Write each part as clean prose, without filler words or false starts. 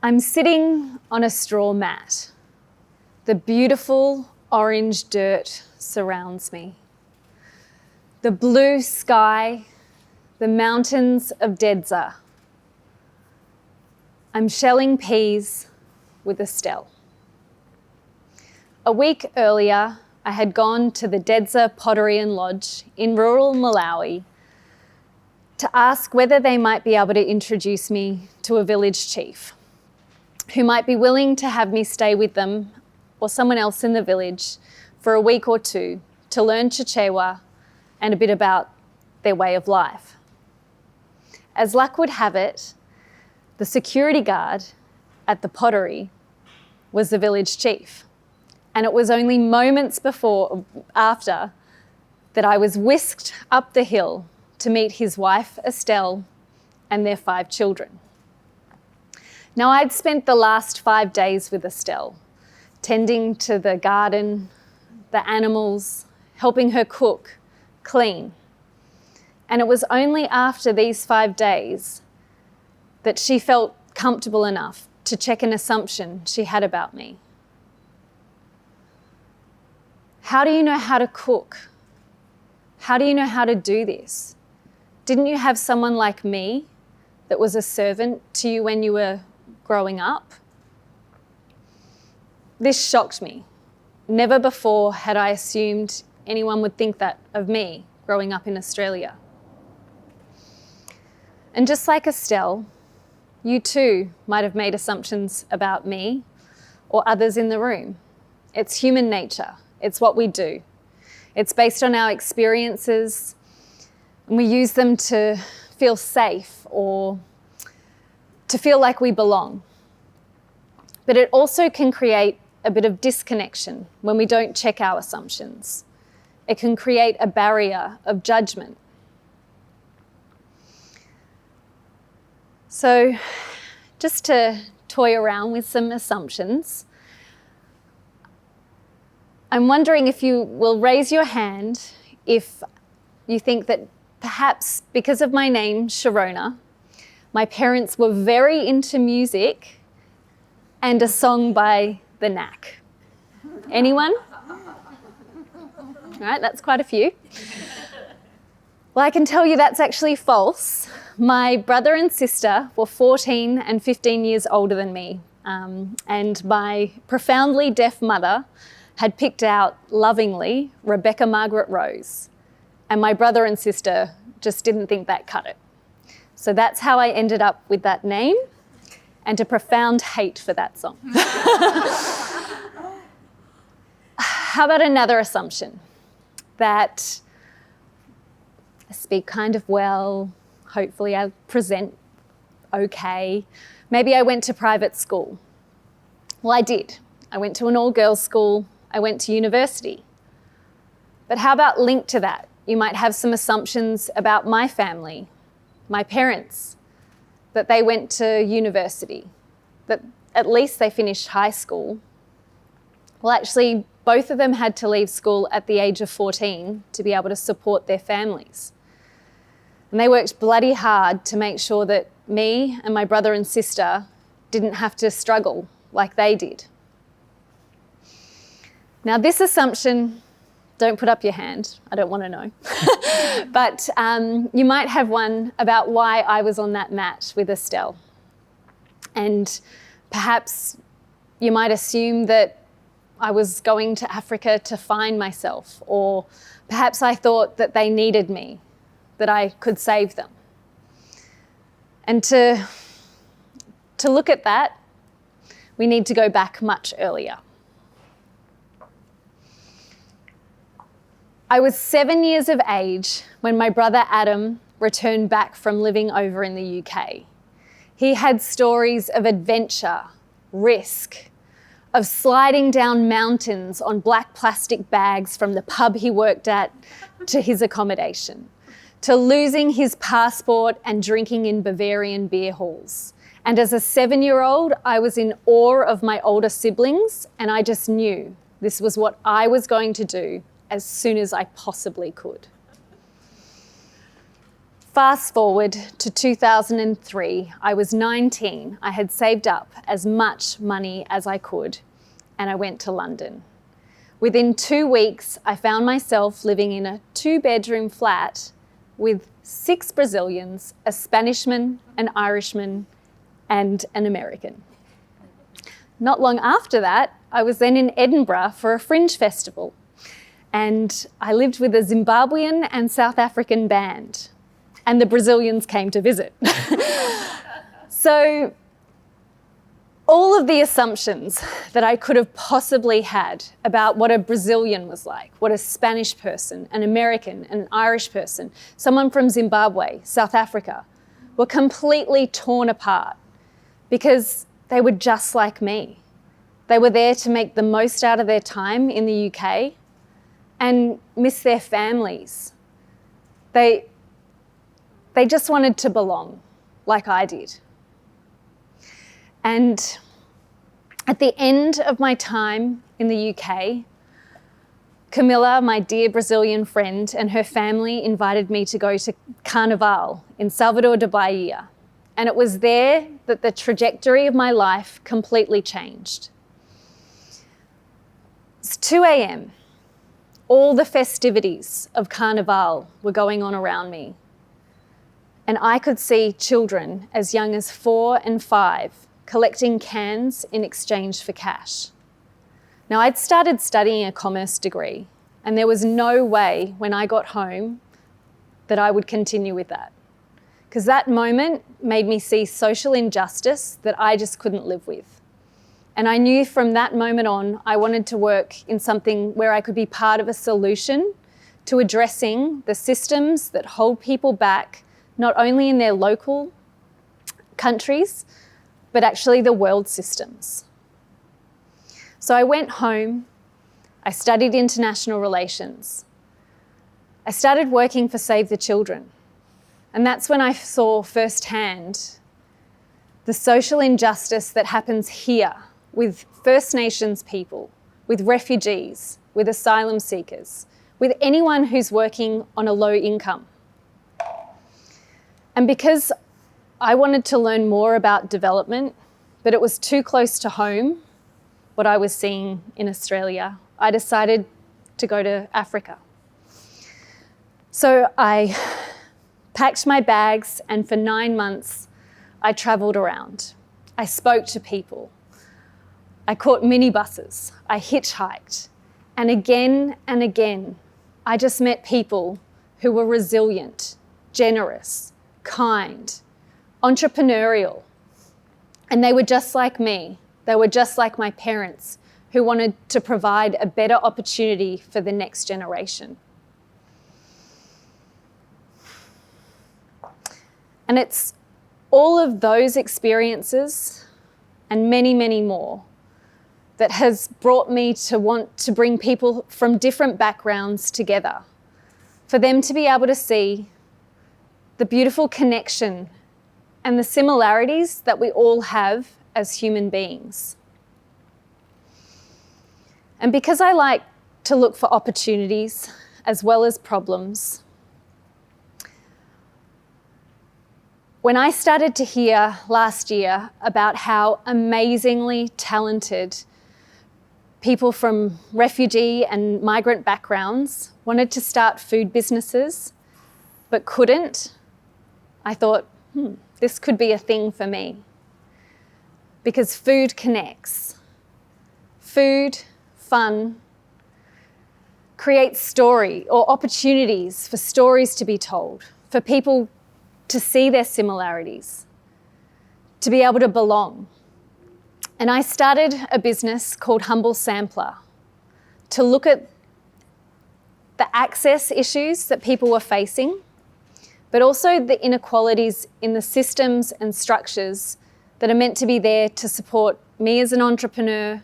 I'm sitting on a straw mat. The beautiful orange dirt surrounds me. The blue sky, the mountains of Dedza. I'm shelling peas with Estelle. A week earlier, I had gone to the Dedza Pottery and Lodge in rural Malawi to ask whether they might be able to introduce me to a village chief who might be willing to have me stay with them or someone else in the village for a week or two to learn Chichewa and a bit about their way of life. As luck would have it, the security guard at the pottery was the village chief. And it was only moments after that I was whisked up the hill to meet his wife, Estelle, and their 5 children. Now, I'd spent the last 5 days with Estelle, tending to the garden, the animals, helping her cook, clean. And it was only after these 5 days that she felt comfortable enough to check an assumption she had about me. How do you know how to cook? How do you know how to do this? Didn't you have someone like me that was a servant to you when you were growing up? This shocked me. Never before had I assumed anyone would think that of me growing up in Australia. And just like Estelle, you too might have made assumptions about me or others in the room. It's human nature. It's what we do. It's based on our experiences, and we use them to feel safe or to feel like we belong. But it also can create a bit of disconnection when we don't check our assumptions. It can create a barrier of judgment. So just to toy around with some assumptions, I'm wondering if you will raise your hand if you think that perhaps because of my name, Sherona, my parents were very into music and a song by The Knack. Anyone? All right, that's quite a few. Well, I can tell you that's actually false. My brother and sister were 14 and 15 years older than me, and my profoundly deaf mother had picked out lovingly Rebecca Margaret Rose, and my brother and sister just didn't think that cut it. So that's how I ended up with that name and a profound hate for that song. How about another assumption? That I speak kind of well, hopefully I present okay. Maybe I went to private school. Well, I did. I went to an all-girls school. I went to university. But how about linked to that? You might have some assumptions about my family, my parents, that they went to university, that at least they finished high school. Well, actually, both of them had to leave school at the age of 14 to be able to support their families. And they worked bloody hard to make sure that me and my brother and sister didn't have to struggle like they did. Now, this assumption, don't put up your hand, I don't want to know. But you might have one about why I was on that mat with Estelle. And perhaps you might assume that I was going to Africa to find myself, or perhaps I thought that they needed me, that I could save them. And to look at that, we need to go back much earlier. I was 7 years of age when my brother Adam returned back from living over in the UK. He had stories of adventure, risk, of sliding down mountains on black plastic bags from the pub he worked at to his accommodation, to losing his passport and drinking in Bavarian beer halls. And as a 7-year-old, I was in awe of my older siblings, and I just knew this was what I was going to do as soon as I possibly could. Fast forward to 2003, I was 19. I had saved up as much money as I could, and I went to London. Within 2 weeks, I found myself living in a 2-bedroom flat with 6 Brazilians, a Spanishman, an Irishman, and an American. Not long after that, I was then in Edinburgh for a fringe festival, and I lived with a Zimbabwean and South African band, and the Brazilians came to visit. So all of the assumptions that I could have possibly had about what a Brazilian was like, what a Spanish person, an American, an Irish person, someone from Zimbabwe, South Africa, were completely torn apart because they were just like me. They were there to make the most out of their time in the UK and miss their families. They just wanted to belong, like I did. And at the end of my time in the UK, Camilla, my dear Brazilian friend, and her family invited me to go to Carnival in Salvador da Bahia. And it was there that the trajectory of my life completely changed. It's 2 a.m. All the festivities of Carnival were going on around me. And I could see children as young as 4 and 5 collecting cans in exchange for cash. Now, I'd started studying a commerce degree, and there was no way when I got home that I would continue with that. Because that moment made me see social injustice that I just couldn't live with. And I knew from that moment on, I wanted to work in something where I could be part of a solution to addressing the systems that hold people back, not only in their local countries, but actually the world systems. So I went home, I studied international relations. I started working for Save the Children. And that's when I saw firsthand the social injustice that happens here with First Nations people, with refugees, with asylum seekers, with anyone who's working on a low income. And because I wanted to learn more about development, but it was too close to home, what I was seeing in Australia, I decided to go to Africa. So I packed my bags, and for 9 months, I travelled around. I spoke to people. I caught minibuses. I hitchhiked. And again, I just met people who were resilient, generous, kind, entrepreneurial. And they were just like me. They were just like my parents who wanted to provide a better opportunity for the next generation. And it's all of those experiences and many, many more that has brought me to want to bring people from different backgrounds together, for them to be able to see the beautiful connection and the similarities that we all have as human beings. And because I like to look for opportunities as well as problems, when I started to hear last year about how amazingly talented people from refugee and migrant backgrounds wanted to start food businesses but couldn't, I thought, this could be a thing for me. Because food connects. Food, fun, creates story or opportunities for stories to be told, for people to see their similarities, to be able to belong. And I started a business called Humble Sampler to look at the access issues that people were facing, but also the inequalities in the systems and structures that are meant to be there to support me as an entrepreneur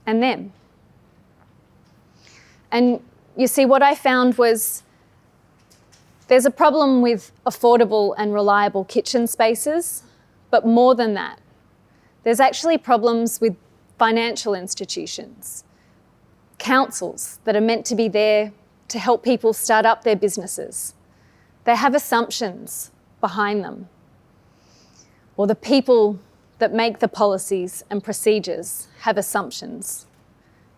and them. And you see, what I found was there's a problem with affordable and reliable kitchen spaces, but more than that, there's actually problems with financial institutions, councils that are meant to be there to help people start up their businesses, They have assumptions behind them. Or the people that make the policies and procedures have assumptions,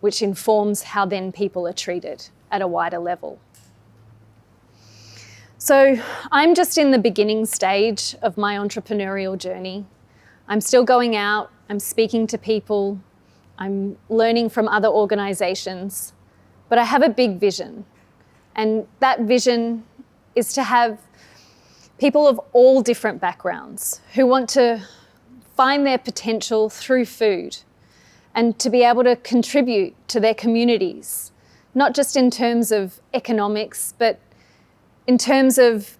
which informs how then people are treated at a wider level. So I'm just in the beginning stage of my entrepreneurial journey. I'm still going out, I'm speaking to people, I'm learning from other organisations, but I have a big vision. And that vision is to have people of all different backgrounds who want to find their potential through food and to be able to contribute to their communities, not just in terms of economics, but in terms of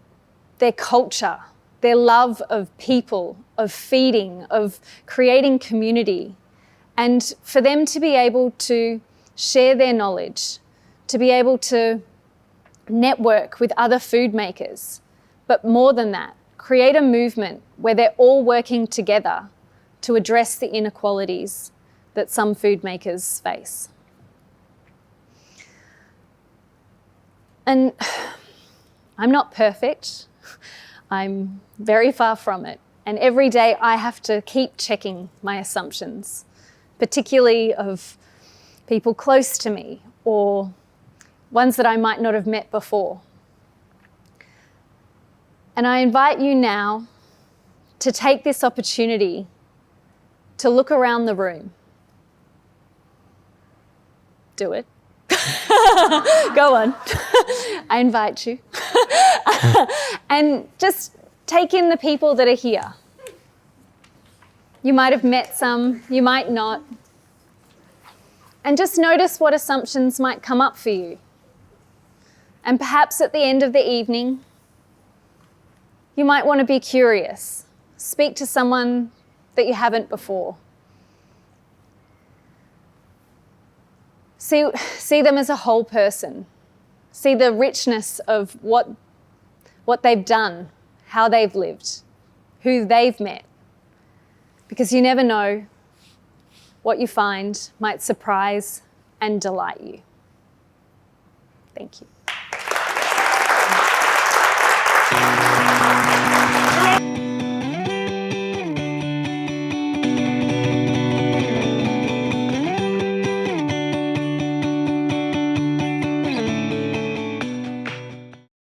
their culture, their love of people, of feeding, of creating community, and for them to be able to share their knowledge, to be able to network with other food makers, but more than that, create a movement where they're all working together to address the inequalities that some food makers face. And I'm not perfect. I'm very far from it. And every day I have to keep checking my assumptions, particularly of people close to me or ones that I might not have met before. And I invite you now to take this opportunity to look around the room. Do it. Go on. I invite you. And just take in the people that are here. You might have met some, you might not. And just notice what assumptions might come up for you. And perhaps at the end of the evening, you might want to be curious. Speak to someone that you haven't before. See them as a whole person. See the richness of what they've done, how they've lived, who they've met. Because you never know what you find might surprise and delight you. Thank you.